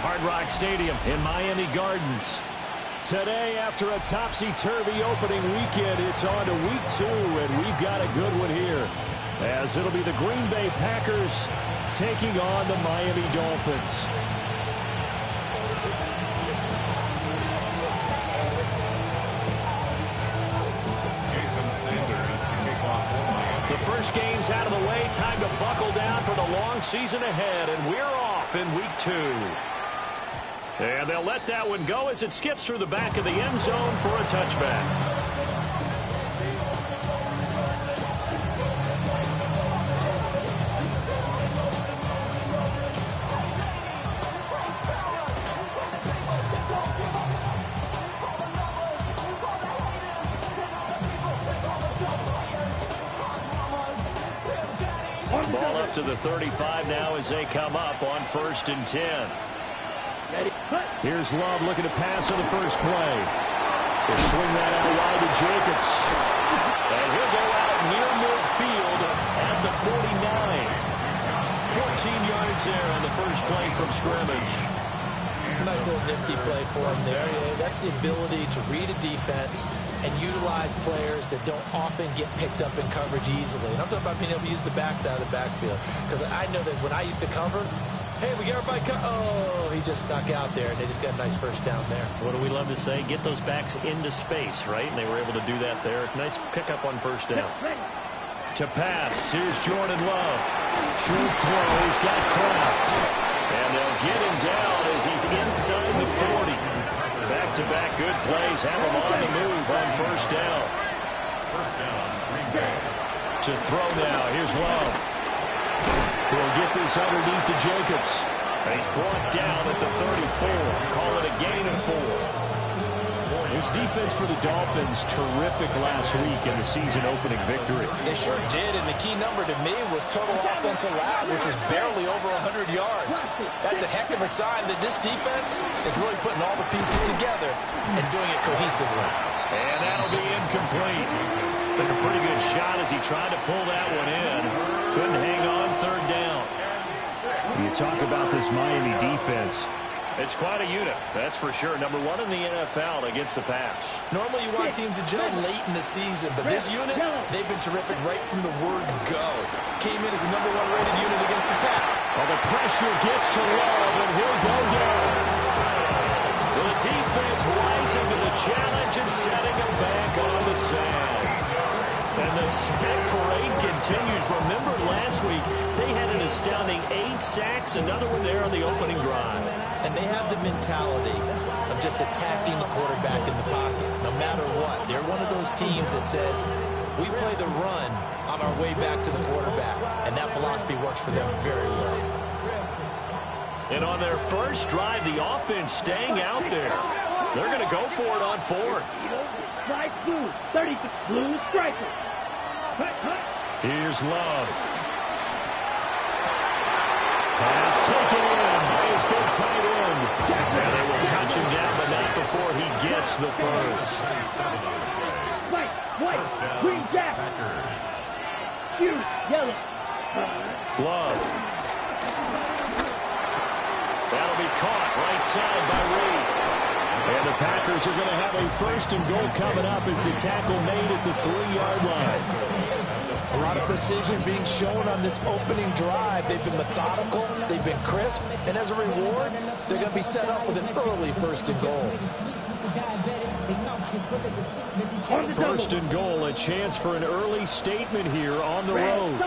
Hard Rock Stadium in Miami Gardens. Today, after a topsy-turvy opening weekend, it's on to week 2, and we've got a good one here, as it'll be the Green Bay Packers taking on the Miami Dolphins. The first game's out of the way. Time to buckle down for the long season ahead, and we're off in week 2. And they'll let that one go as it skips through the back of the end zone for a touchback. Ball up to the 35 now as they come up on 1st and 10. Here's Love looking to pass on the first play. He'll swing that out wide to Jacobs. And he'll go out near midfield at the 49. 14 yards there on the first play from scrimmage. Nice little nifty play for him there. Yeah, that's the ability to read a defense and utilize players that don't often get picked up in coverage easily. And I'm talking about being able to use the backs out of the backfield. Because I know that when I used to cover, hey, we got everybody oh, he just snuck out there, and they just got a nice first down there. What do we love to say? Get those backs into space, right? And they were able to do that there. Nice pickup on first down. To pass, here's Jordan Love. Short throw, he's got Kraft. And they'll get him down as he's inside the 40. Back-to-back good plays have him on the move on first down. To throw now, here's Love. He'll get this underneath to Jacobs. And he's brought down at the 34. Call it a gain of 4. This defense for the Dolphins, terrific last week in the season-opening victory. They sure did, and the key number to me was total offense allowed, which was barely over 100 yards. That's a heck of a sign that this defense is really putting all the pieces together and doing it cohesively. And that'll be incomplete. Took a pretty good shot as he tried to pull that one in. Couldn't hang on third down. You talk about this Miami defense. It's quite a unit, that's for sure. Number 1 in the NFL against the pass. Normally you want teams to gel late in the season, but this unit, they've been terrific right from the word go. Came in as the number 1 rated unit against the pass. Well, the pressure gets to Love, and he'll go down. The defense rising to the challenge and setting him back on the sand. And the spec parade continues. Remember last week, they had an astounding 8 sacks, another one there on the opening drive. And they have the mentality of just attacking the quarterback in the pocket, no matter what. They're one of those teams that says, we play the run on our way back to the quarterback. And that philosophy works for them very well. And on their first drive, the offense staying out there. They're going to go for it on 4th. Strike blue, 30 blue striker. Here's Love. Pass taken in by his big tight end. And they will touch him down, but not before he gets the first. White, green jack. Huge, yellow. Love. That'll be caught right side by Reed. And the Packers are going to have a 1st and goal coming up as the tackle made at the 3-yard line. A lot of precision being shown on this opening drive. They've been methodical, they've been crisp, and as a reward, they're going to be set up with an early 1st and goal. 1st and goal, a chance for an early statement here on the road.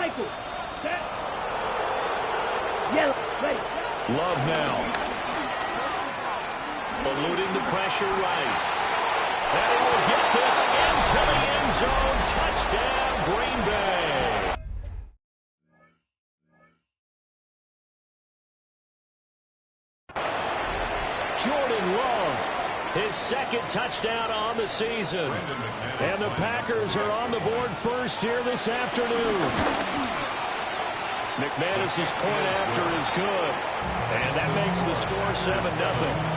Love now. Eluding the pressure right. And he will get this into the end zone. Touchdown, Green Bay. Jordan Love, his 2nd touchdown on the season. And the Packers are on the board first here this afternoon. McManus's point after is good. And that makes the score 7-0.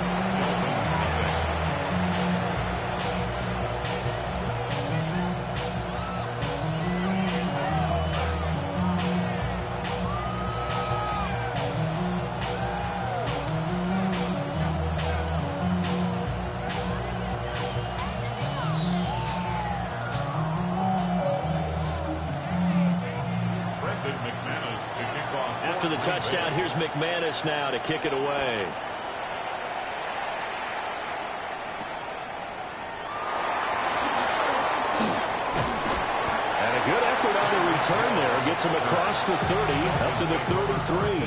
after the touchdown. Here's McManus now to kick it away. And a good effort on the return there. Gets him across the 30, up to the 33.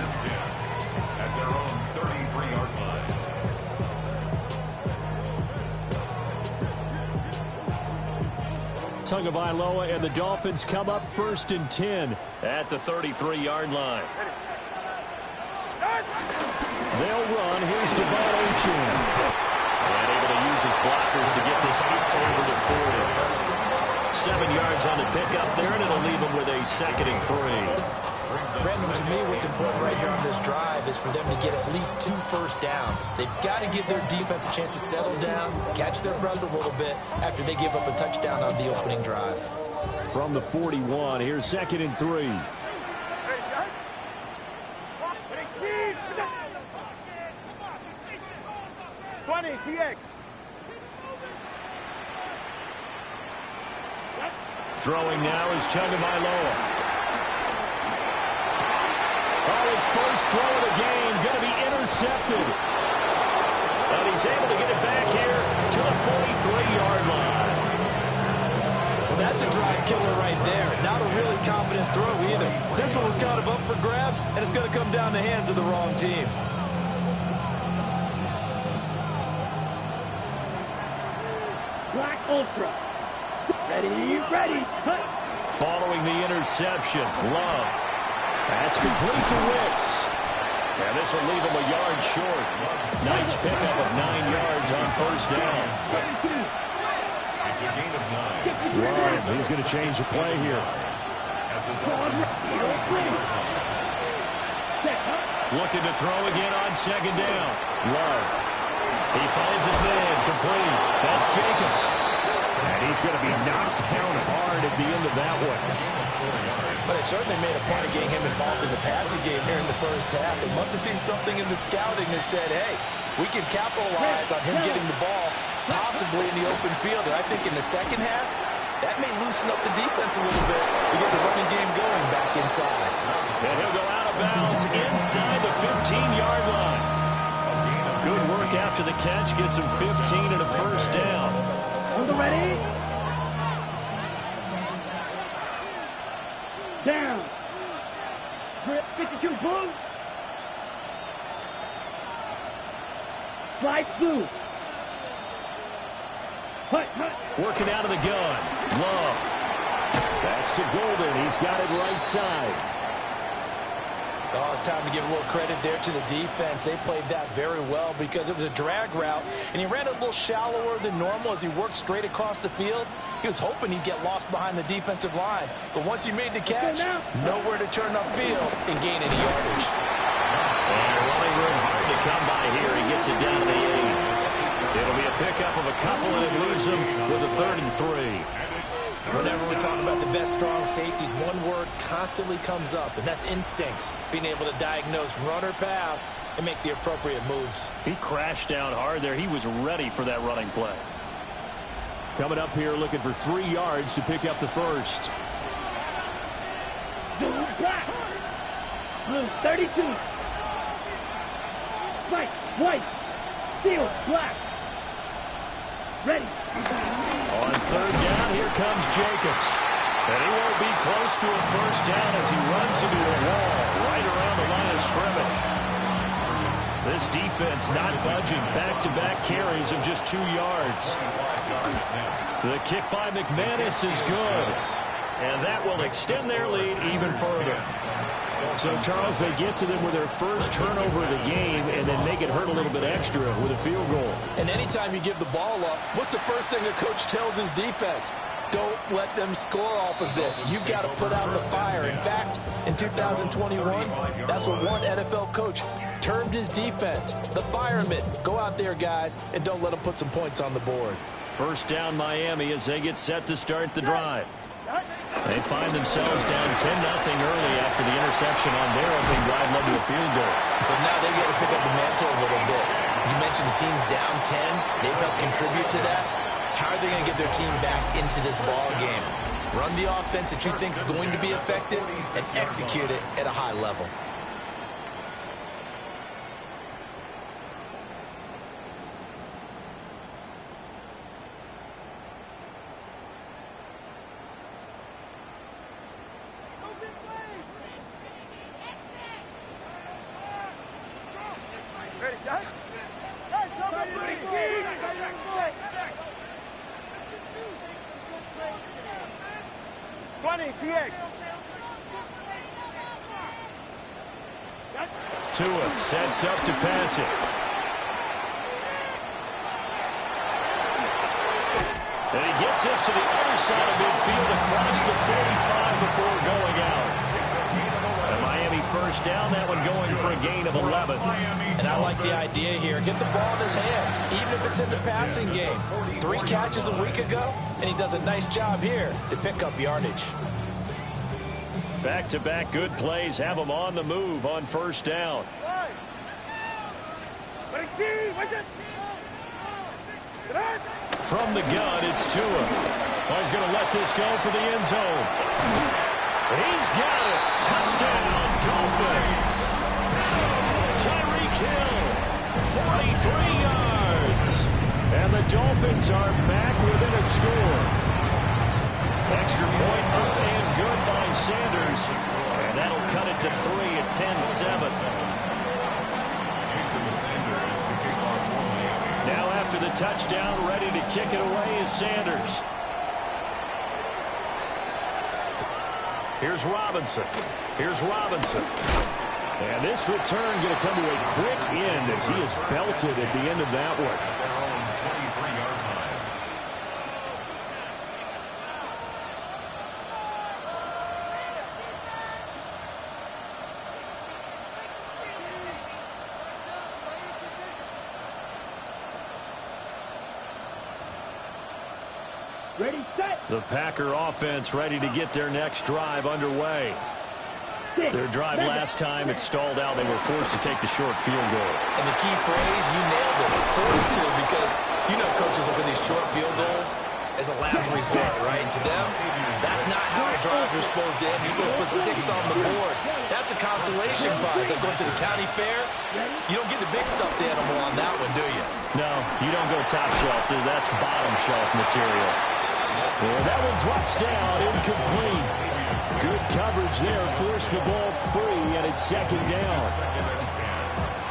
At their own 33-yard line. Tagovailoa and the Dolphins come up 1st and 10 at the 33-yard line. They'll run. Here's Devon Achane. And able to use his blockers to get this out over to 40. 7 yards on the pickup there, and it'll leave him with a 2nd and 3. Brandon, to me, what's important right here on this drive is for them to get at least 2 first downs. They've got to give their defense a chance to settle down, catch their breath a little bit after they give up a touchdown on the opening drive. From the 41, here's 2nd and 3. Throwing now is Tagovailoa. Oh, his first throw of the game going to be intercepted. And he's able to get it back here to the 43-yard line. Well, that's a drive killer right there. Not a really confident throw either. This one was kind of up for grabs, and it's going to come down the hands of the wrong team. Black Ultra. Ready, cut. Following the interception, Love. That's complete to Wicks. And this will leave him a yard short. Nice pickup of 9 yards on first down. It's a gain of 9. Love, he's going to change the play here. Looking to throw again on 2nd down. Love. He finds his man, complete. That's Jacobs. And he's going to be knocked down hard at the end of that one. But it certainly made a point of getting him involved in the passing game here in the first half. They must have seen something in the scouting that said, hey, we can capitalize on him getting the ball, possibly in the open field. And I think in the second half, that may loosen up the defense a little bit to get the running game going back inside. And he'll go out of bounds inside the 15-yard line. Good work after the catch. Gets him 15 and a first down. On the ready. Down. Grip 52 boom. Slide through. Hut. Working out of the gun. Love. That's to Golden. He's got it right side. Oh, it's time to give a little credit there to the defense. They played that very well because it was a drag route, and he ran a little shallower than normal as he worked straight across the field. He was hoping he'd get lost behind the defensive line, but once he made the catch, nowhere to turn upfield and gain any yardage. And running room hard to come by here. He gets it down to the 8. It'll be a pickup of a couple, and it leaves him with a 3rd and 3. Whenever we talk about the best strong safeties, one word constantly comes up, and that's instincts. Being able to diagnose run or pass and make the appropriate moves. He crashed down hard there. He was ready for that running play. Coming up here looking for 3 yards to pick up the first. Blue, black. Blue, 32. White. Steel, black. Ready. On 3rd down, here comes Jacobs. And he won't be close to a first down as he runs into a wall right around the line of scrimmage. This defense not budging. Back-to-back carries of just 2 yards. The kick by McManus is good. And that will extend their lead even further. So, Charles, they get to them with their first turnover of the game and then make it hurt a little bit extra with a field goal. And anytime you give the ball up, what's the first thing a coach tells his defense? Don't let them score off of this. You've got to put out the fire. In fact, in 2021, that's what one NFL coach termed his defense. The firemen. Go out there, guys, and don't let them put some points on the board. First down, Miami, as they get set to start the drive. They find themselves down 10-0 early after the interception on their opening drive led to a field goal. So now they got to pick up the mantle a little bit. You mentioned the team's down 10. They've helped contribute to that. How are they going to get their team back into this ball game? Run the offense that you think is going to be effective and execute it at a high level. Tua sets up to pass it. And he gets this to the other side of midfield across the 45 before going out. And Miami first down, that one going for a gain of 11. And I like the idea here. Get the ball in his hands, even if it's in the passing game. 3 catches a week ago, and he does a nice job here to pick up yardage. Back-to-back good plays have him on the move on first down. From the gun, it's Tua. Oh, he's going to let this go for the end zone. He's got it. Touchdown, Dolphins. Tyreek Hill, 43 yards. And the Dolphins are back within a score. Extra point up and good by Sanders. And that'll cut it to 3 at 10-7. Now after the touchdown, ready to kick it away is Sanders. Here's Robinson. And this return going to come to a quick end as he is belted at the end of that one. Ready, set. The Packer offense ready to get their next drive underway. Their drive last time, it stalled out. They were forced to take the short field goal. And the key phrase, you nailed it, forced to, because you know coaches look at these short field goals as a last resort, right? To them, that's not how drives are supposed to end. You're supposed to put 6 on the board. That's a consolation prize. Like going to the county fair, you don't get the big stuffed animal on that one, do you? No, you don't go top shelf. That's bottom shelf material. Well, that one drops down, incomplete. Good coverage there, forced the ball free, and it's second down.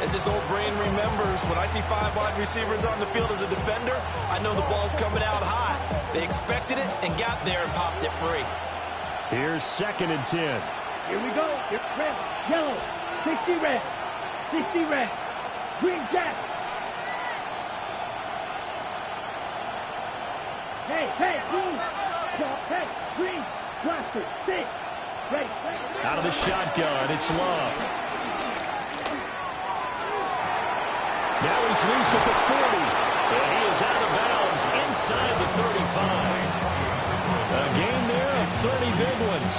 As this old brain remembers, when I see 5 wide receivers on the field as a defender, I know the ball's coming out high. They expected it and got there and popped it free. Here's 2nd and 10. Here we go. Red, yellow, 60 red, 60 red, green jack. Hey, blue, hey, green, blaster, 6, ready. Out of the shotgun, it's Love. Now he's loose at the 40, and he is out of bounds inside the 35. A gain there of 30 big ones.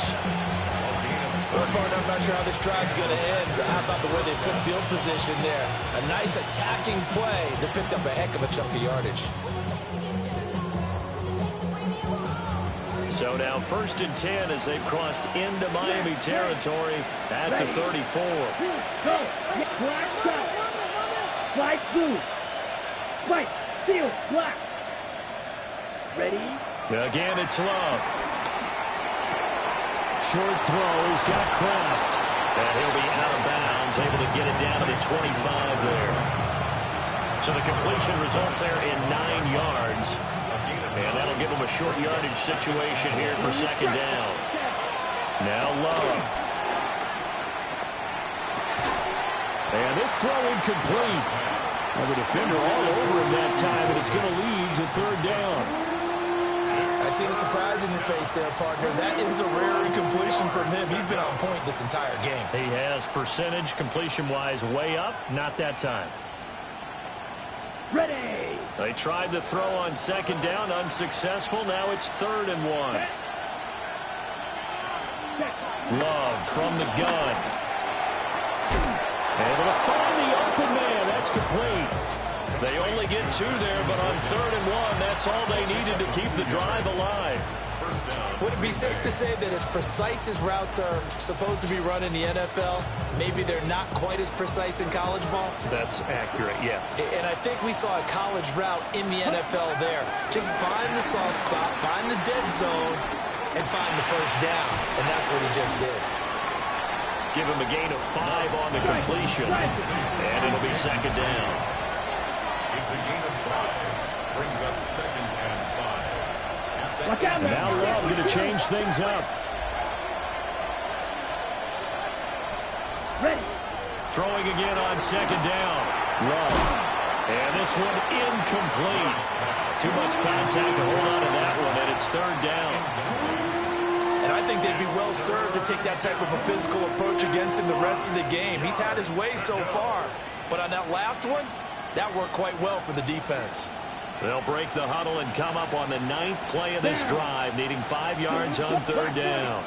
Well, partner, I'm not sure how this drive's going to end, but how about the way they flip field position there? A nice attacking play that picked up a heck of a chunk of yardage. So now 1st and 10 as they've crossed into Miami territory at the 34. Go, black shot, black blue, white, field, black. Ready? Again, it's Love. Short throw, he's got Kraft. And he'll be out of bounds, able to get it down to the 25 there. So the completion results there in 9 yards. And that'll give him a short yardage situation here for second down. Now Love. And this throw incomplete. Well, the defender all over him that time, and it's going to lead to 3rd down. I see the surprise in your face there, partner. That is a rare incompletion from him. He's been on point this entire game. He has percentage completion-wise way up. Not that time. Ready. They tried the throw on 2nd down, unsuccessful. Now it's 3rd and 1. Love from the gun. Able to find the open man. That's complete. They only get 2 there, but on 3rd and 1, that's all they needed to keep the drive alive. Would it be safe to say that as precise as routes are supposed to be run in the NFL, maybe they're not quite as precise in college ball? That's accurate, yeah. And I think we saw a college route in the NFL there. Just find the soft spot, find the dead zone, and find the first down. And that's what he just did. give him a gain of 5 on the completion. And it'll be second down. It's a gain of 5. Brings up second and 5. Now Love going to change things up. Ready. Throwing again on second down. Love. And this one incomplete. Too much contact to hold on to that one, and it's third down. And I think they'd be well served to take that type of a physical approach against him the rest of the game. He's had his way so far, but on that last one, that worked quite well for the defense. They'll break the huddle and come up on the 9th play of this drive, needing 5 yards on third down.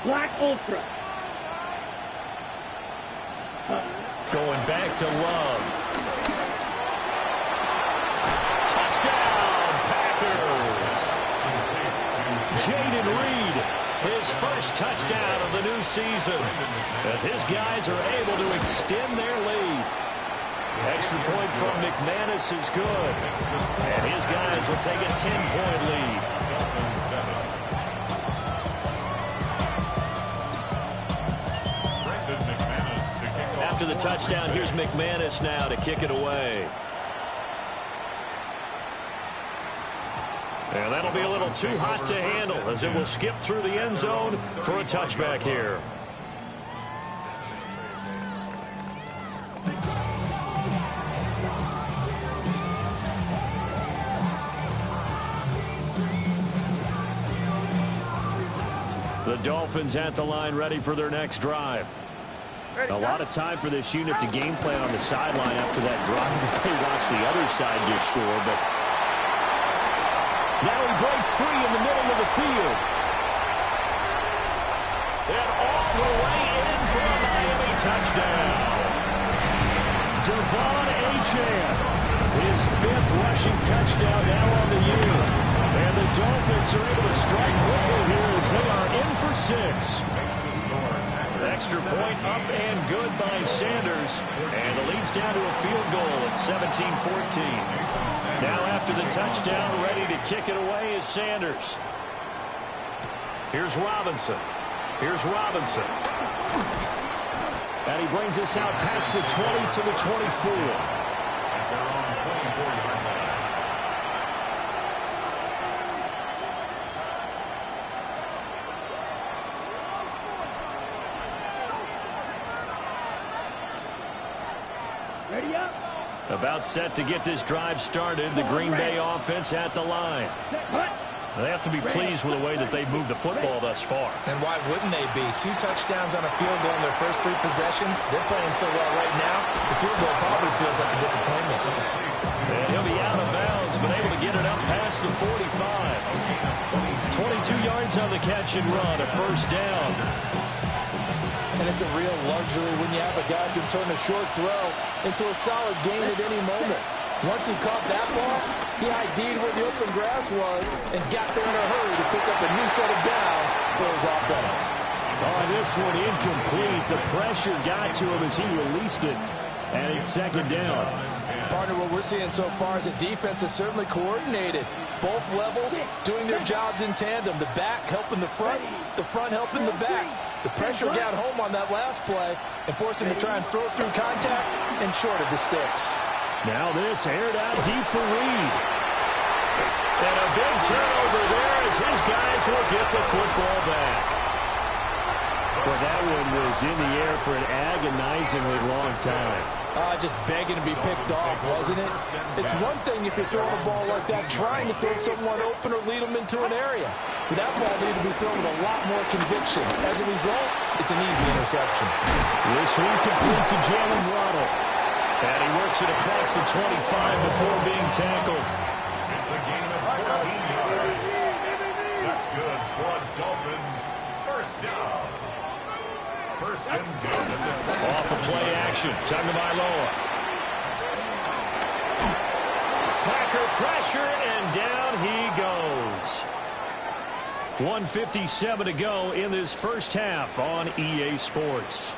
Black Ultra. Going back to Love. Touchdown, Packers! Jayden Reed, his first touchdown of the new season, as his guys are able to extend their lead. Extra point from McManus is good, and his guys will take a 10-point lead. After the touchdown, here's McManus now to kick it away. And that'll be a little too hot to handle as it will skip through the end zone for a touchback here. The Dolphins at the line ready for their next drive. A lot of time for this unit to game plan on the sideline after that drive if they watch the other side just score. But now he breaks free in the middle of the field. And all the way in for a Miami touchdown. Devon Achane, his 5th rushing touchdown now on the year. And the Dolphins are able to strike quickly here as they are in for 6. Extra point up and good by Sanders. And the lead's down to a field goal at 17-14. Now after the touchdown, ready to kick it away is Sanders. Here's Robinson. Here's Robinson. And he brings us out past the 20 to the 24. About set to get this drive started. The Green Bay offense at the line. They have to be pleased with the way that they've moved the football thus far. And why wouldn't they be? 2 touchdowns on a field goal in their first 3 possessions. They're playing so well right now, the field goal probably feels like a disappointment. And he'll be out of bounds, but able to get it up past the 45. 22 yards on the catch and run, a first down. And it's a real luxury when you have a guy who can turn a short throw into a solid gain at any moment. Once he caught that ball, he ID'd where the open grass was and got there in a hurry to pick up a new set of downs for his offense. Oh, this one incomplete. The pressure got to him as he released it, and it's second down. Partner, what we're seeing so far is the defense is certainly coordinated. Both levels doing their jobs in tandem. The back helping the front helping the back. The pressure got home on that last play and forced him to try and throw through contact and short of the sticks. Now this aired out deep for Reed. And a big turnover there as his guys will get the football back. Well, that one was in the air for an agonizingly long time. Just begging to be picked off, wasn't it? It's one thing if you're throwing a ball like that, trying to throw someone open or lead them into an area. But that ball needed to be thrown with a lot more conviction. As a result, it's an easy interception. This one complete to Jalen Waddle. And he works it across the 25 before being tackled. It's a gain of 14 yards. That's good for a Dolphins first down. First and 10. Off the play action. Tagovailoa. Packer pressure, and down he goes. 1:57 to go in this first half on EA Sports.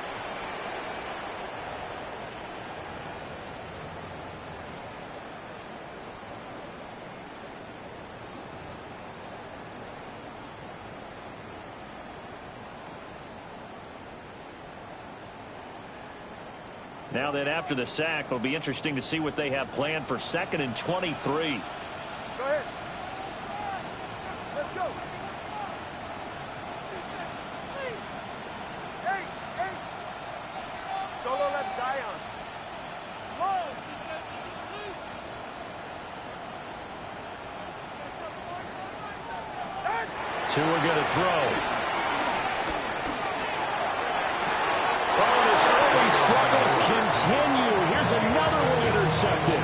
Now then, after the sack, it'll be interesting to see what they have planned for 2nd and 23. Go ahead. Let's go. Hey. Solo left Zion. Whoa. Two are going to throw. Oh, his early struggles continue. Here's another one intercepted.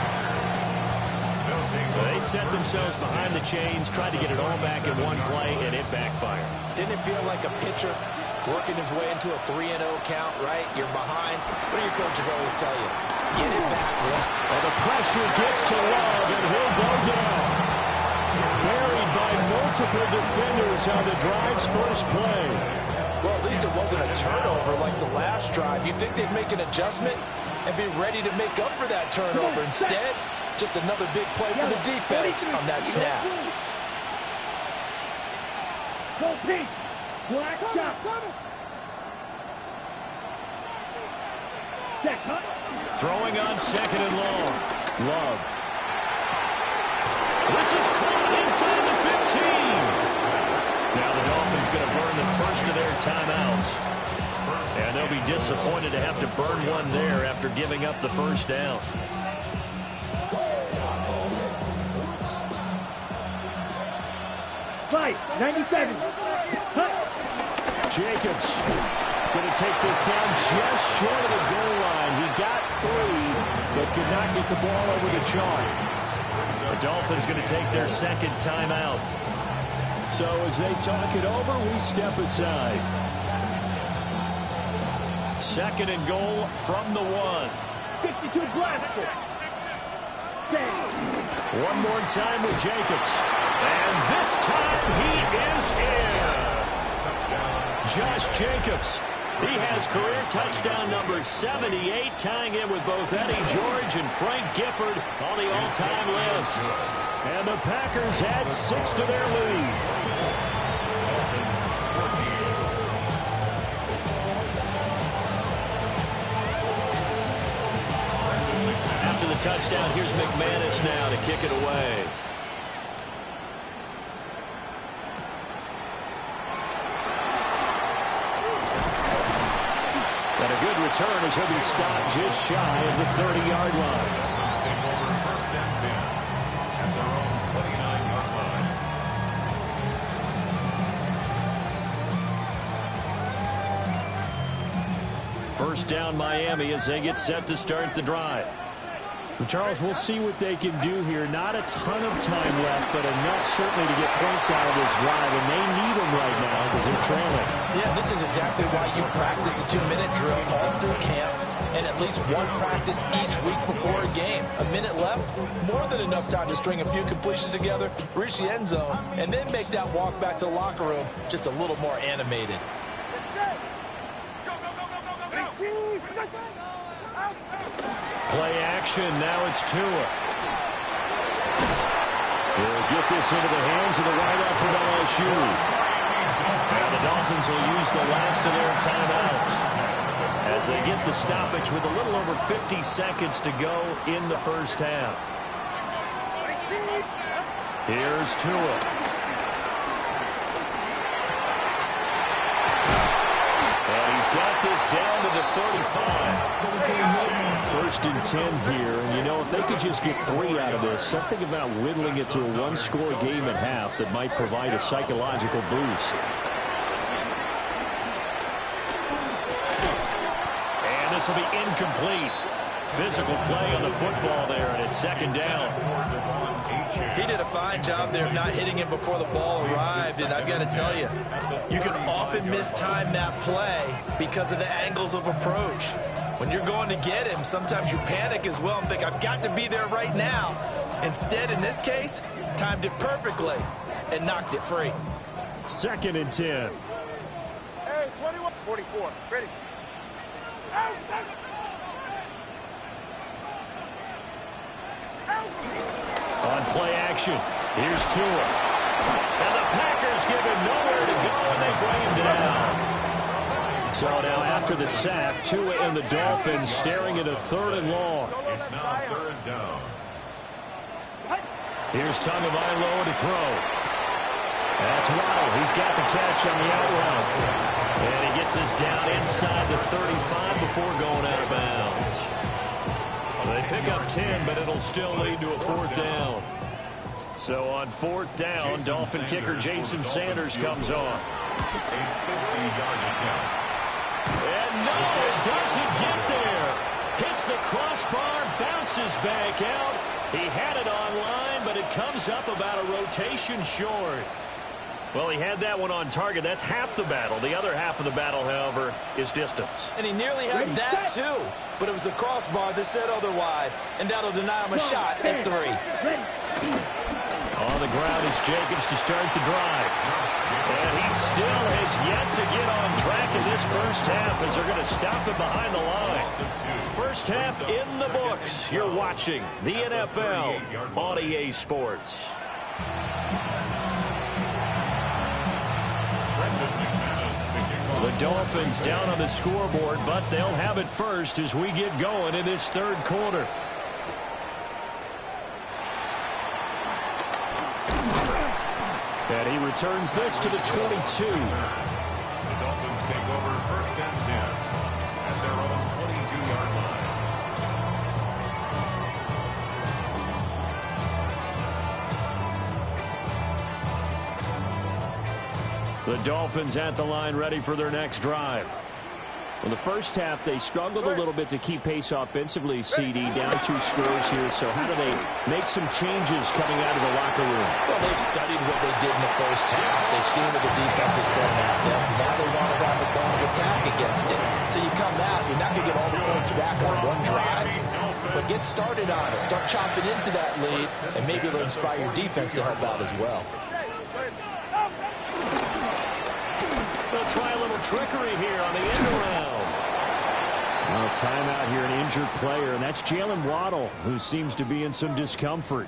They set themselves behind the chains, tried to get it all back in one play, and it backfired. Didn't it feel like a pitcher working his way into a 3-0 count, right? You're behind. What do your coaches always tell you? Get it back. Well, the pressure gets to Love, and he'll go down. Buried by multiple defenders on the drive's first play. Well, at least it wasn't a turnover like the last drive. You'd think they'd make an adjustment and be ready to make up for that turnover. Instead, just another big play for the defense on that snap. Go pink. Black shot. Check, huh? Throwing on 2nd and long. Love. This is caught inside the 15. Now the Dolphins going to burn the first of their timeouts. And they'll be disappointed to have to burn one there after giving up the first down. Fight, 97. Huh? Jacobs going to take this down just short of the goal line. He got 3, but could not get the ball over the chalk. The Dolphins going to take their 2nd timeout. So as they talk it over, we step aside. 2nd and goal from the 1. 52 blaster. One more time with Jacobs. And this time he is in. Josh Jacobs. He has career touchdown number 78, tying in with both Eddie George and Frank Gifford on the all-time list. And the Packers add 6 to their lead. After the touchdown, here's McManus now to kick it away. And a good return as he'll be stopped just shy of the 30-yard line. Take over 1st and 10 at their own 29-yard line. First down Miami as they get set to start the drive. Charles, we'll see what they can do here. Not a ton of time left, but enough certainly to get points out of this drive, and they need them right now because they're trailing. Yeah, this is exactly why you practice a 2-minute drill all through camp and at least one practice each week before a game. A minute left, more than enough time to string a few completions together, reach the end zone, and then make that walk back to the locker room just a little more animated. Play action, now it's Tua. They'll get this into the hands of the wideout from LSU. And the Dolphins will use the last of their timeouts as they get the stoppage with a little over 50 seconds to go in the first half. Here's Tua. And he's got this down to the 35. 1st and 10 here, and you know, if they could just get 3 out of this, something about whittling it to a 1-score game at half that might provide a psychological boost. And this will be incomplete. Physical play on the football there, and it's 2nd down. He did a fine job there of not hitting him before the ball arrived, and I've got to tell you, you can often mistime that play because of the angles of approach. When you're going to get him, sometimes you panic as well and think, I've got to be there right now. Instead, in this case, timed it perfectly and knocked it free. 2nd and 10. Hey, 21. 44. Ready. On play action, here's Tua. And the Packers give him nowhere to go, and they bring him down. So now after the sack, Tua and the Dolphins staring at a 3rd and long. It's now 3rd down. Here's Tagovailoa to throw. That's Waddle. He's got the catch on the out route. And he gets us down inside the 35 before going out of bounds. They pick up 10, but it'll still lead to a 4th down. So on 4th down, Dolphin kicker Jason Sanders comes on. A 50-yard attempt. And no, it doesn't get there. Hits the crossbar, bounces back out. He had it online, but it comes up about a rotation short. Well, he had that one on target. That's half the battle. The other half of the battle, however, is distance. And he nearly had that, too. But it was the crossbar that said otherwise. And that'll deny him a shot at 3. On the ground is Jacobs to start the drive. And he still has yet to get on track in this first half as they're going to stop him behind the line. First half in the books. You're watching the NFL on EA Sports. The Dolphins down on the scoreboard, but they'll have it first as we get going in this 3rd quarter. And he returns this to the 22. The Dolphins take over 1st and 10 at their own 22-yard line. The Dolphins at the line ready for their next drive. Well, the first half, they struggled a little bit to keep pace offensively, CD, down 2 scores here. So how do they make some changes coming out of the locker room? Well, they've studied what they did in the first half. They've seen what the defense has thrown at them. Now they want to run the point of attack against it. So you come out, you're not going to get all the points back on one drive. But get started on it. Start chopping into that lead, and maybe it'll inspire your defense to help out as well. They'll try a little trickery here on the end around. Well, timeout here, an injured player, and that's Jalen Waddle, who seems to be in some discomfort.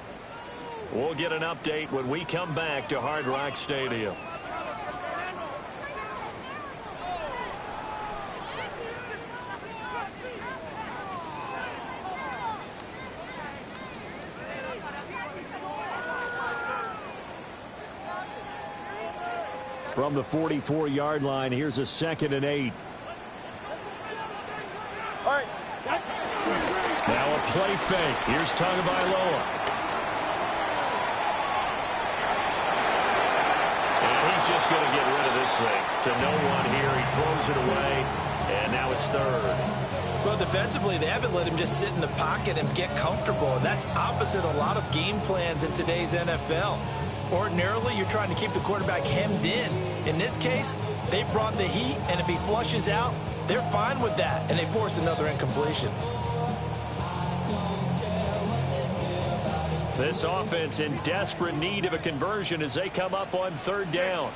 We'll get an update when we come back to Hard Rock Stadium. From the 44-yard line, here's a 2nd and 8. All right. Now a play fake. Here's Tagovailoa. And he's just going to get rid of this thing. To no one here. He throws it away. And now it's 3rd. Well, defensively, they haven't let him just sit in the pocket and get comfortable. And that's opposite a lot of game plans in today's NFL. Ordinarily, you're trying to keep the quarterback hemmed in. In this case, they brought the heat, and if he flushes out, they're fine with that, and they force another incompletion. This offense in desperate need of a conversion as they come up on 3rd down.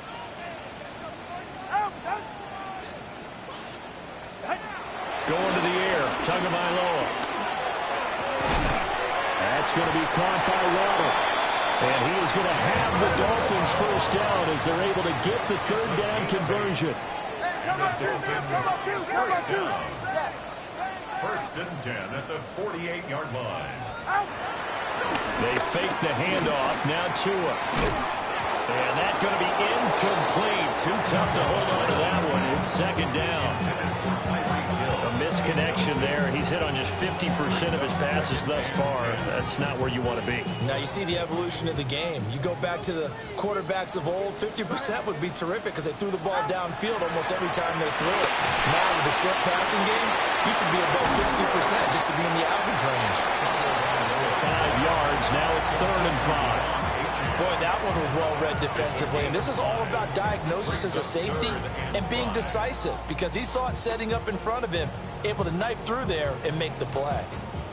Going to the air, Tagovailoa. That's going to be caught by Waddle. And he is going to have the Dolphins first down as they're able to get the 3rd down conversion. First down. 1st and 10 at the 48-yard line. They fake the handoff. Now Tua. And that's going to be incomplete. Too tough to hold on to that one. It's 2nd down. A misconnection there. He's hit on just 50% of his passes thus far. That's not where you want to be. Now you see the evolution of the game. You go back to the quarterbacks of old, 50% would be terrific because they threw the ball downfield almost every time they threw it. Now with the short passing game, you should be above 60% just to be in the average range. 5 yards. Now it's 3rd and 5. Boy, that one was well read defensively. And this is all about diagnosis as a safety and being decisive because he saw it setting up in front of him, able to knife through there and make the play.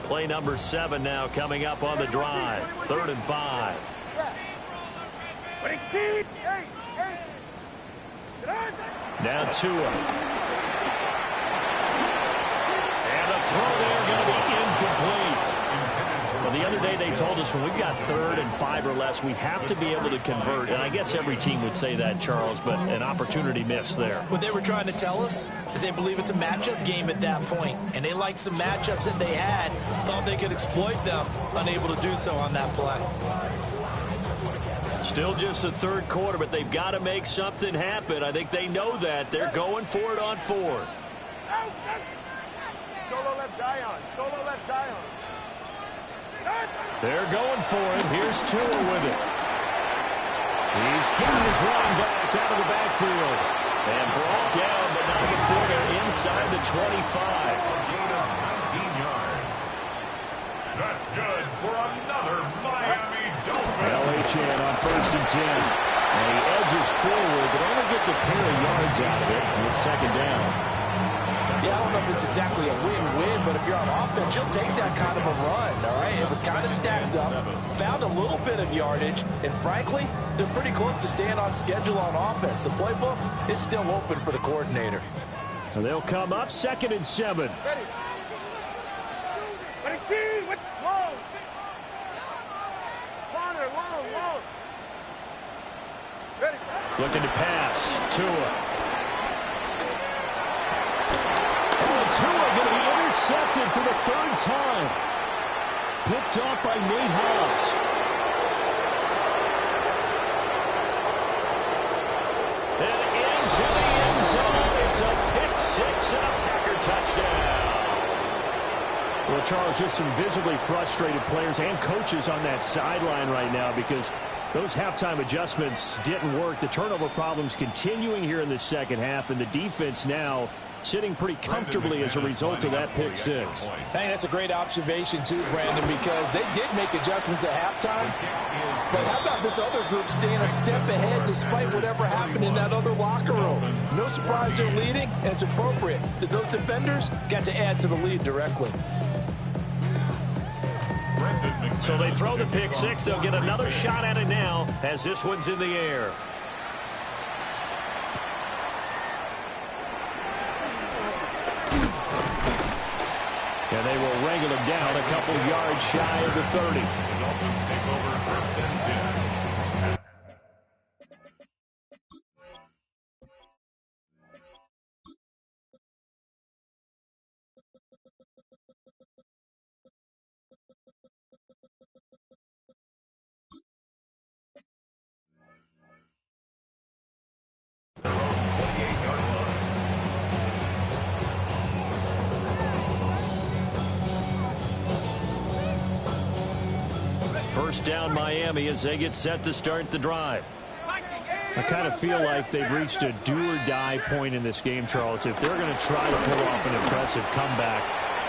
Play number 7 now coming up on the drive. 3rd and 5. Now Tua. And a throw there going to be incomplete. Well, the other day they told us when we've got 3rd and 5 or less, we have to be able to convert. And I guess every team would say that, Charles, but an opportunity missed there. What they were trying to tell us is they believe it's a matchup game at that point, and they liked some matchups that they had, thought they could exploit them, unable to do so on that play. Still just the 3rd quarter, but they've got to make something happen. I think they know that. They're going for it on 4th. Solo left Zion. Solo left Zion. They're going for it. Here's Tua with it. He's getting his running back out of the backfield. And brought down, but not before they're inside the 25. Gain of 19 yards. That's good for another Miami Dolphins. LHN on 1st and 10. And he edges forward, but only gets a pair of yards out of it. And it's 2nd down. Yeah, I don't know if it's exactly a win-win, but if you're on offense, you'll take that kind of a run, all right? It was kind of stacked up, found a little bit of yardage, and frankly, they're pretty close to staying on schedule on offense. The playbook is still open for the coordinator. And they'll come up 2nd and 7. Ready. Ready, team. Long. Corner, long. Ready. Looking to pass. Tua. Tua going to be intercepted for the 3rd time. Picked off by Nate Hobbs. And into the end zone. It's a pick 6 and a Packer touchdown. Well, Charles, just some visibly frustrated players and coaches on that sideline right now because those halftime adjustments didn't work. The turnover problems continuing here in the 2nd half, and the defense now sitting pretty comfortably as a result of that pick 6. I think that's a great observation too, Brandon, because they did make adjustments at halftime. But how about this other group staying a step ahead despite whatever happened in that other locker room? No surprise they're leading, and it's appropriate that those defenders got to add to the lead directly. So they throw the pick 6. They'll get another shot at it now as this one's in the air. And they will wrangle him down a couple yards shy of the 30. The Dolphins take over 1st and 10. Their own 28-yard line. 1st down Miami as they get set to start the drive. I kind of feel like they've reached a do-or-die point in this game, Charles. If they're going to try to pull off an impressive comeback,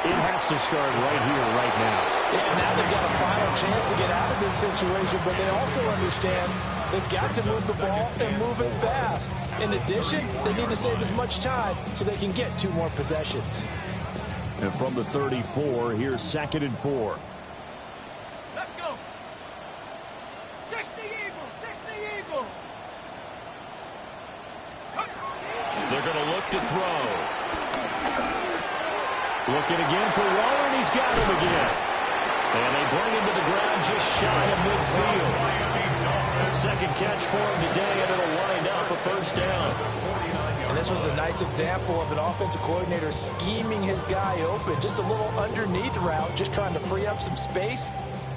it has to start right here, right now. Yeah, now they've got a final chance to get out of this situation, but they also understand they've got to move the ball and move it fast. In addition, they need to save as much time so they can get 2 more possessions. And from the 34, here's 2nd and 4. Let's go. 60 Eagles. 60 Eagles. They're going to look to throw. Looking again for Waller, and he's got him again. And they bring him to the ground just shy of midfield. 2nd catch for him today, and it'll wind up a 1st down. And this was a nice example of an offensive coordinator scheming his guy open. Just a little underneath route, just trying to free up some space,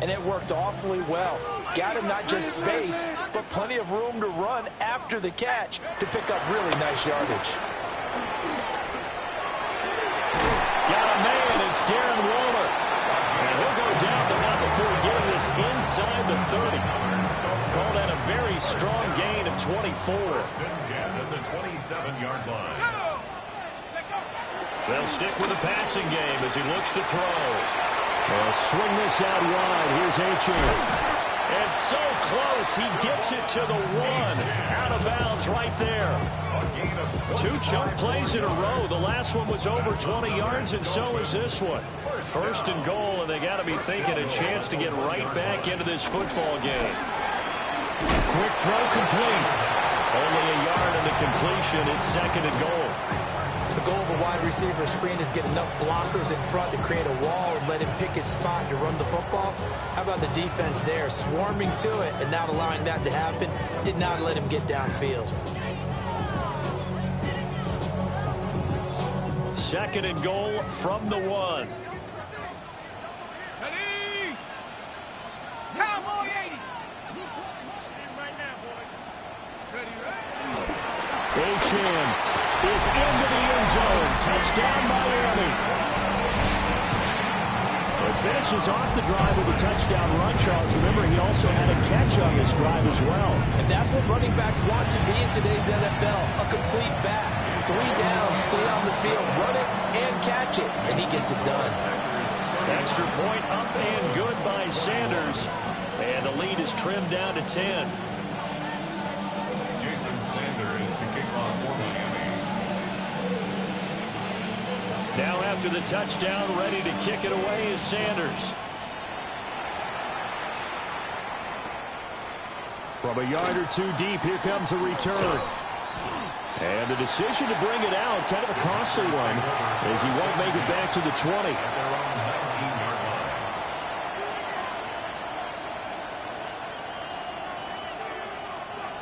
and it worked awfully well. Got him not just space, but plenty of room to run after the catch to pick up really nice yardage. Got a man, it's Darren Waller. And he'll go down, but not before getting this inside the 30. Called out a very strong gain of 24. 1st and 10 at the 27-yard line. They'll stick with the passing game as he looks to throw. They'll swing this out wide. Here's Achane. And so close, he gets it to the 1. Out of bounds right there. 2 chunk plays in a row. The last one was over 20 yards, and so is this one. 1st and goal, and they got to be thinking a chance to get right back into this football game. Quick throw complete. Only a yard in the completion. It's 2nd and goal. The goal of a wide receiver screen is get enough blockers in front to create a wall and let him pick his spot to run the football. How about the defense there, swarming to it and not allowing that to happen? Did not let him get downfield. Second and goal from the 1. Ready? Cowboy 80. Right now, boys. Ready, ready. Achane is into the end zone. Touchdown, Miami. It finishes off the drive with a touchdown run, Charles. Remember, he also had a catch on this drive as well. And that's what running backs want to be in today's NFL, a complete back. 3 downs, stay on the field, run it, and catch it, and he gets it done. Extra point up and good by Sanders. And the lead is trimmed down to 10. Jason Sanders to kick off for Miami. Now after the touchdown, ready to kick it away is Sanders. From a yard or two deep, here comes a return. And the decision to bring it out, kind of a costly one, as he won't make it back to the 20. At their own 19-yard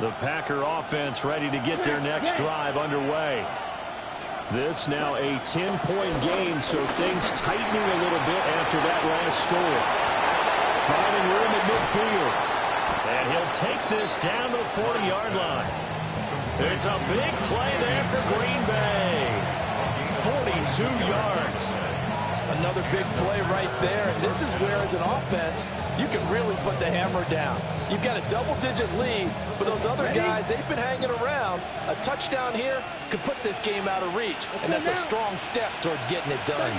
line. The Packer offense ready to get their next drive underway. This now a 10-point game, so things tightening a little bit after that last score. Finding room at midfield. And he'll take this down to the 40-yard line. It's a big play there for Green Bay. 42 yards. Another big play right there, and this is where, as an offense, you can really put the hammer down. You've got a double-digit lead, but those other guys, they've been hanging around. A touchdown here could put this game out of reach, and that's a strong step towards getting it done.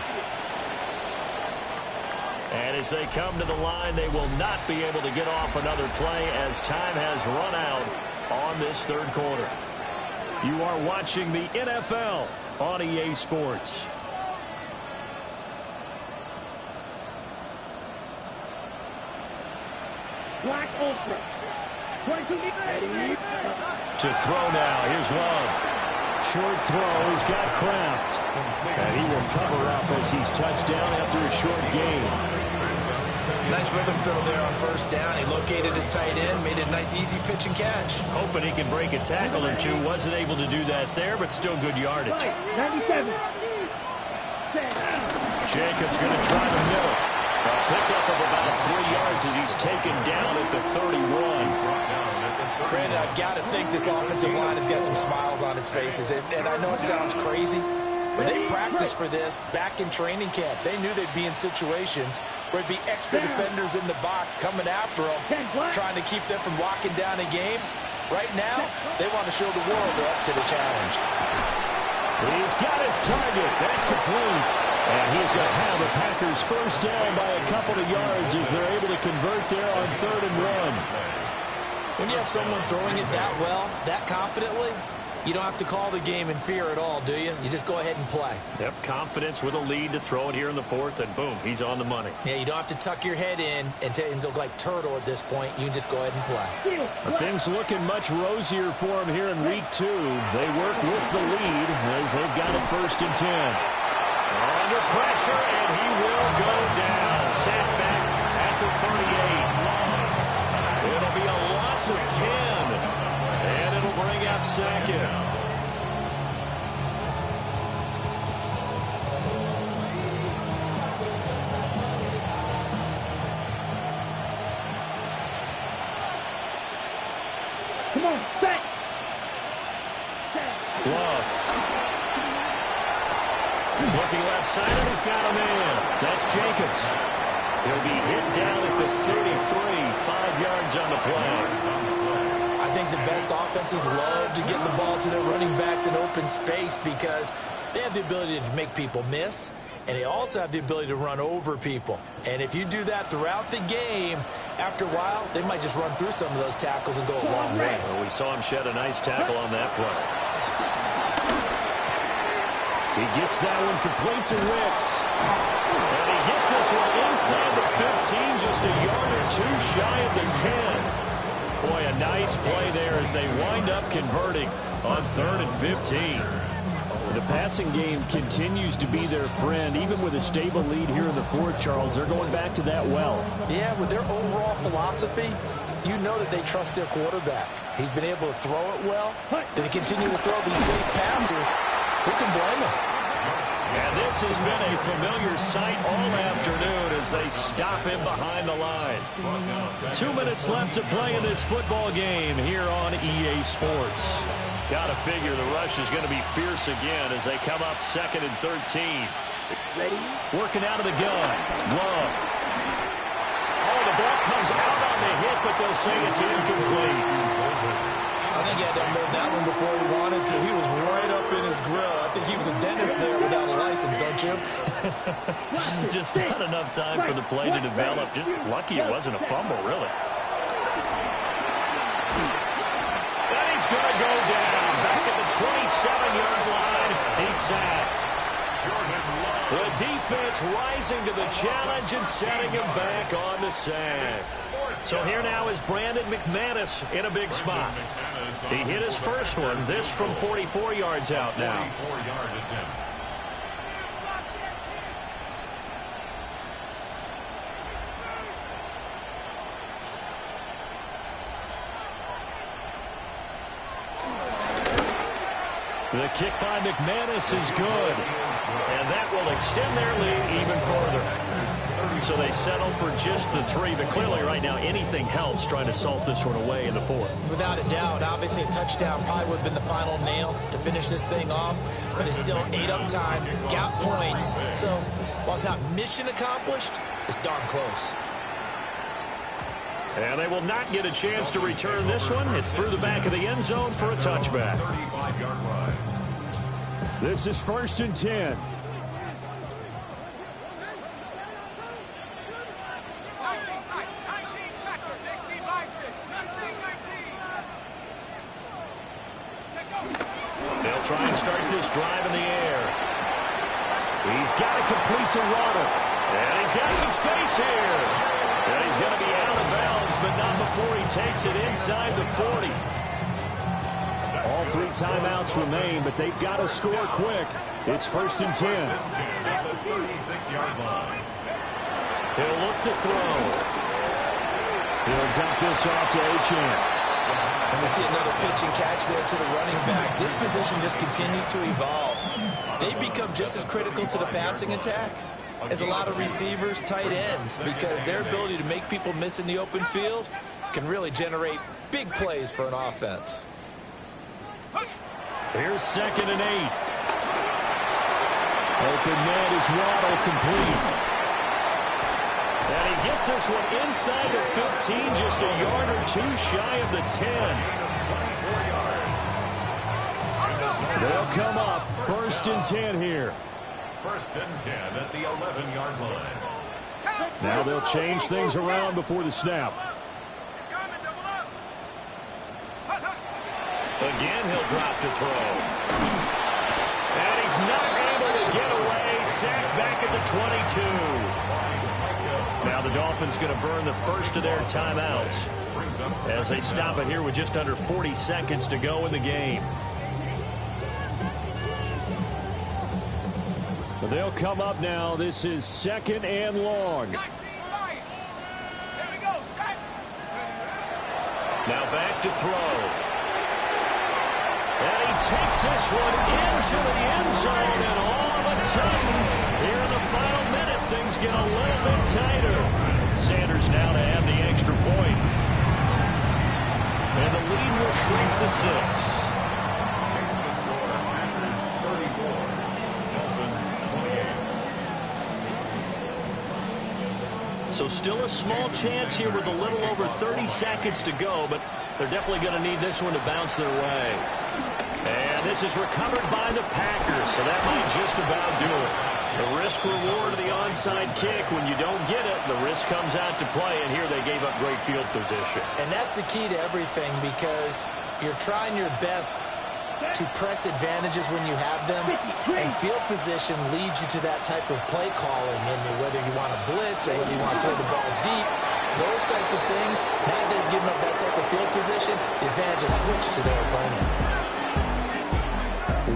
And as they come to the line, they will not be able to get off another play as time has run out on this third quarter. You are watching the NFL on EA Sports. Black Ultra. 22 ready. To throw now. Here's Love. Short throw. He's got Kraft. And he will cover up as he's touched down after a short gain. Nice rhythm throw there on first down. He located his tight end, made it a nice easy pitch and catch. Hoping he can break a tackle or two. Wasn't able to do that there, but still good yardage. 97. Jacobs going to try to middle. A pickup of about 3 yards as he's taken down at the 31. Brandon, I've got to think this offensive line has got some smiles on its faces. And I know it sounds crazy, but they practiced for this back in training camp. They knew they'd be in situations where it'd be extra defenders in the box coming after them, trying to keep them from locking down a game. Right now, they want to show the world they're up to the challenge. He's got his target. That's complete. And he's going to have the Packers first down by a couple of yards as they're able to convert there on 3rd and 1. When you have someone throwing it that well, that confidently, you don't have to call the game in fear at all, do you? You just go ahead and play. Yep, confidence with a lead to throw it here in the 4th, and boom, he's on the money. Yeah, you don't have to tuck your head in and go like turtle at this point. You can just go ahead and play. Things looking much rosier for him here in week 2. They work with the lead as they've got it 1st and 10. Under pressure, and he will go down. Sat back at the 38. It'll be a loss of 10. And it'll bring out 2nd. Come on, set. Love. Looking left side, and he's got a man. That's Jacobs. He'll be hit down at the 33, 5 yards on the play. I think the best offenses love to get the ball to their running backs in open space because they have the ability to make people miss, and they also have the ability to run over people. And if you do that throughout the game, after a while, they might just run through some of those tackles and go a long way. Well, we saw him shed a nice tackle on that play. He gets that one complete to Wicks. And he gets this one inside the 15, just a yard or two shy of the 10. Boy, a nice play there as they wind up converting on 3rd and 15. The passing game continues to be their friend. Even with a stable lead here in the fourth, Charles, they're going back to that well. Yeah, with their overall philosophy, you know that they trust their quarterback. He's been able to throw it well. They continue to throw these safe passes. Who can blame him? And this has been a familiar sight all afternoon as they stop him behind the line. 2 minutes left to play in this football game here on EA Sports. Got to figure the rush is going to be fierce again as they come up 2nd and 13. Ready? Working out of the gun. Love. Oh, the ball comes out on the hit, but they'll say it's incomplete. I think he had to unload that one before he wanted to. He was right up in his grill. I think he was a dentist there without a license, don't you? Just not enough time for the play to develop. Just lucky it wasn't a fumble, really. And he's going to go down. Back at the 27-yard line. He's sacked. The defense rising to the challenge and setting him back on the sack. So here now is Brandon McManus in a big spot. He hit his first one. This from 44 yards out now. The kick by McManus is good. And that will extend their lead even further. So they settle for just the 3, but clearly right now anything helps trying to salt this one away in the 4th. Without a doubt, obviously a touchdown probably would have been the final nail to finish this thing off, but it's still ate up time, got points. So while it's not mission accomplished, it's darn close. And they will not get a chance to return this one. It's through the back of the end zone for a touchback. This is 1st and 10. They'll try and start this drive in the air. He's got to complete to Waddle. And he's got some space here. And he's going to be out of bounds, but not before he takes it inside the 40. All 3 timeouts remain, but they've got to score quick. It's 1st and 10. He'll look to throw. He'll dump this off to Achane. And we see another pitch and catch there to the running back. This position just continues to evolve. They become just as critical to the passing attack as a lot of receivers, tight ends, because their ability to make people miss in the open field can really generate big plays for an offense. Here's 2nd and 8. Open man is Waddle, complete. And he gets this one inside the 15, just a yard or 2 shy of the 10. They'll come up 1st and 10 here. 1st and 10 at the 11-yard line. Now they'll change things around before the snap. Again, he'll drop to throw. And he's not able to get away. Sacked back at the 22. Now the Dolphins going to burn the first of their timeouts as they stop it here with just under 40 seconds to go in the game. They'll come up now. This is 2nd and long. Now back to throw. And he takes this one into the end zone, and all of a sudden, here in the final minute, things get a little bit tighter. Sanders now to add the extra point. And the lead will shrink to 6. Makes the score Packers 34, Dolphins 28. So still a small chance here with a little over 30 seconds to go, but they're definitely going to need this one to bounce their way. And this is recovered by the Packers, so that might just about do it. The risk-reward of the onside kick, when you don't get it, the risk comes out to play, and here they gave up great field position. And that's the key to everything, because you're trying your best to press advantages when you have them, and field position leads you to that type of play calling, and whether you want to blitz or whether you want to throw the ball deep, those types of things, now they've given up that type of field position, the advantage is switched to their opponent.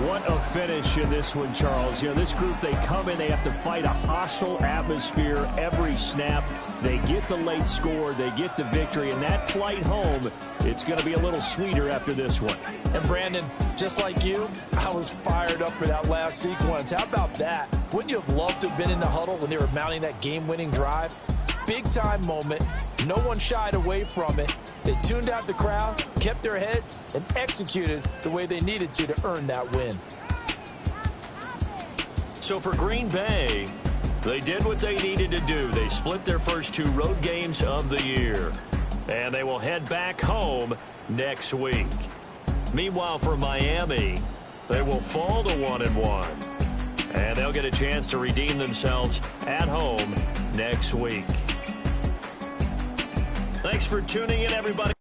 What a finish in this one, Charles. You know, this group, they come in, they have to fight a hostile atmosphere every snap. They get the late score, they get the victory, and that flight home, it's going to be a little sweeter after this one. And Brandon, just like you, I was fired up for that last sequence. How about that? Wouldn't you have loved to have been in the huddle when they were mounting that game-winning drive? Big-time moment. No one shied away from it. They tuned out the crowd, kept their heads, and executed the way they needed to earn that win. So for Green Bay, they did what they needed to do. They split their first 2 road games of the year. And they will head back home next week. Meanwhile, for Miami, they will fall to 1-1. And they'll get a chance to redeem themselves at home next week. Thanks for tuning in, everybody.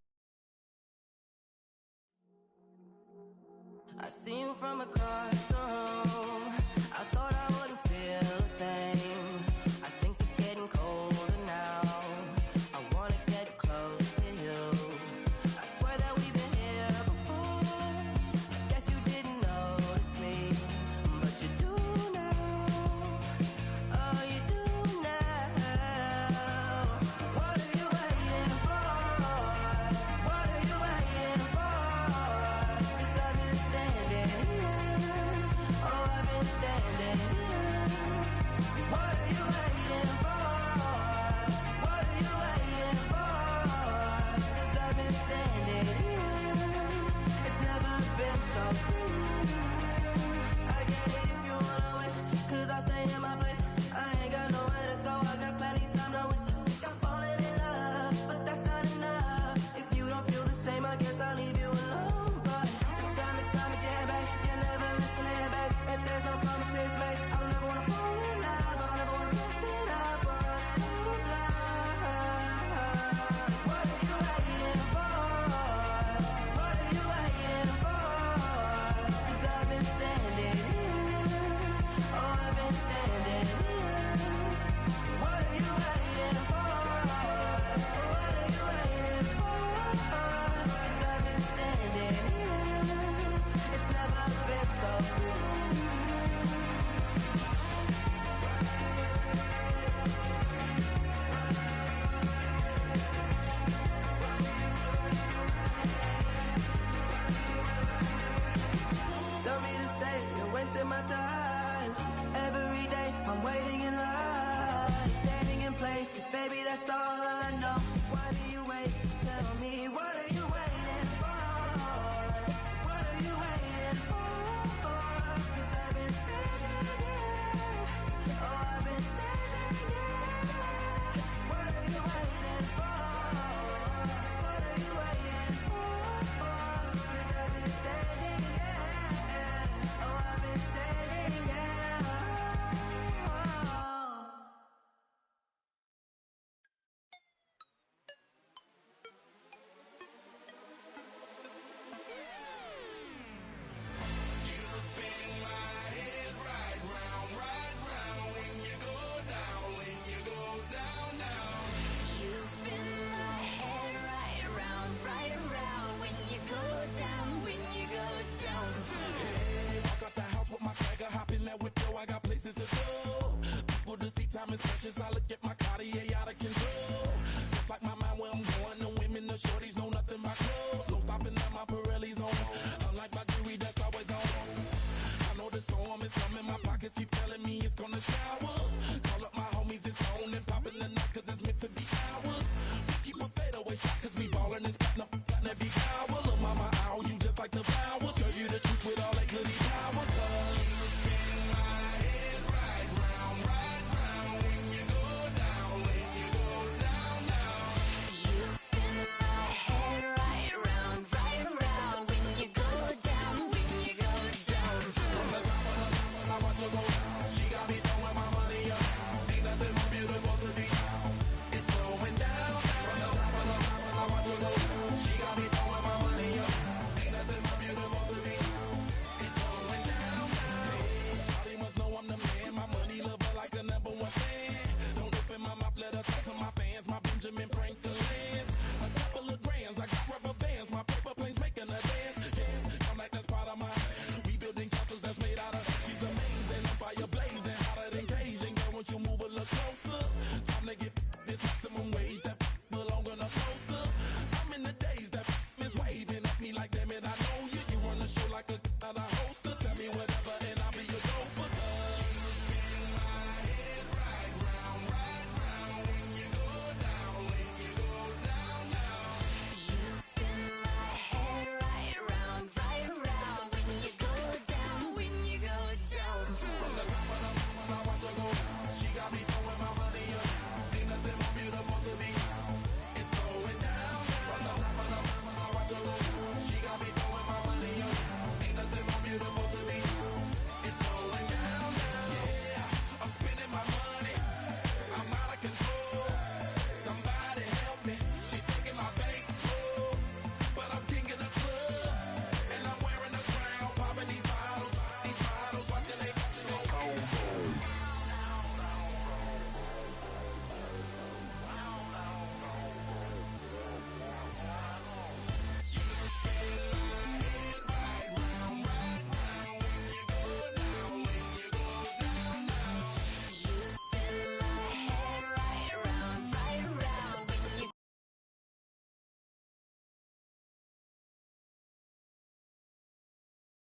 I see you from across the room. I thought I wouldn't feel a thing. I think it's getting colder now. I wanna get close to you. I swear that we've been here before. I guess you didn't notice me, but you do now. Oh, you do now. What are you waiting for? What are you waiting for? 'Cause I've been standing here. Oh, I've been standing here. What are you waiting for? What are you waiting for? 'Cause I've been standing here. It's never been so clear. I get it if you wanna wait, 'cause I'll stay in my place. I ain't got nowhere to go. I got plenty time to waste. I think I'm falling in love, but that's not enough. If you don't feel the same, I guess I'll leave you alone. But it's time again, babe. You're never listening, babe. If there's no promises made, I don't ever wanna fall in love. I don't ever wanna mess it up or run out of love. What are you waiting for? What are you waiting for? 'Cause I've been standing here. Oh, I've been standing here. What are you waiting for? What are you waiting for? 'Cause I've been standing here. It's never been so clear. Tell me to stay, you're wasting my time. Every day I'm waiting in line, standing in place, 'cause baby that's all I know. Why do you wait? Just tell me, what are you waiting?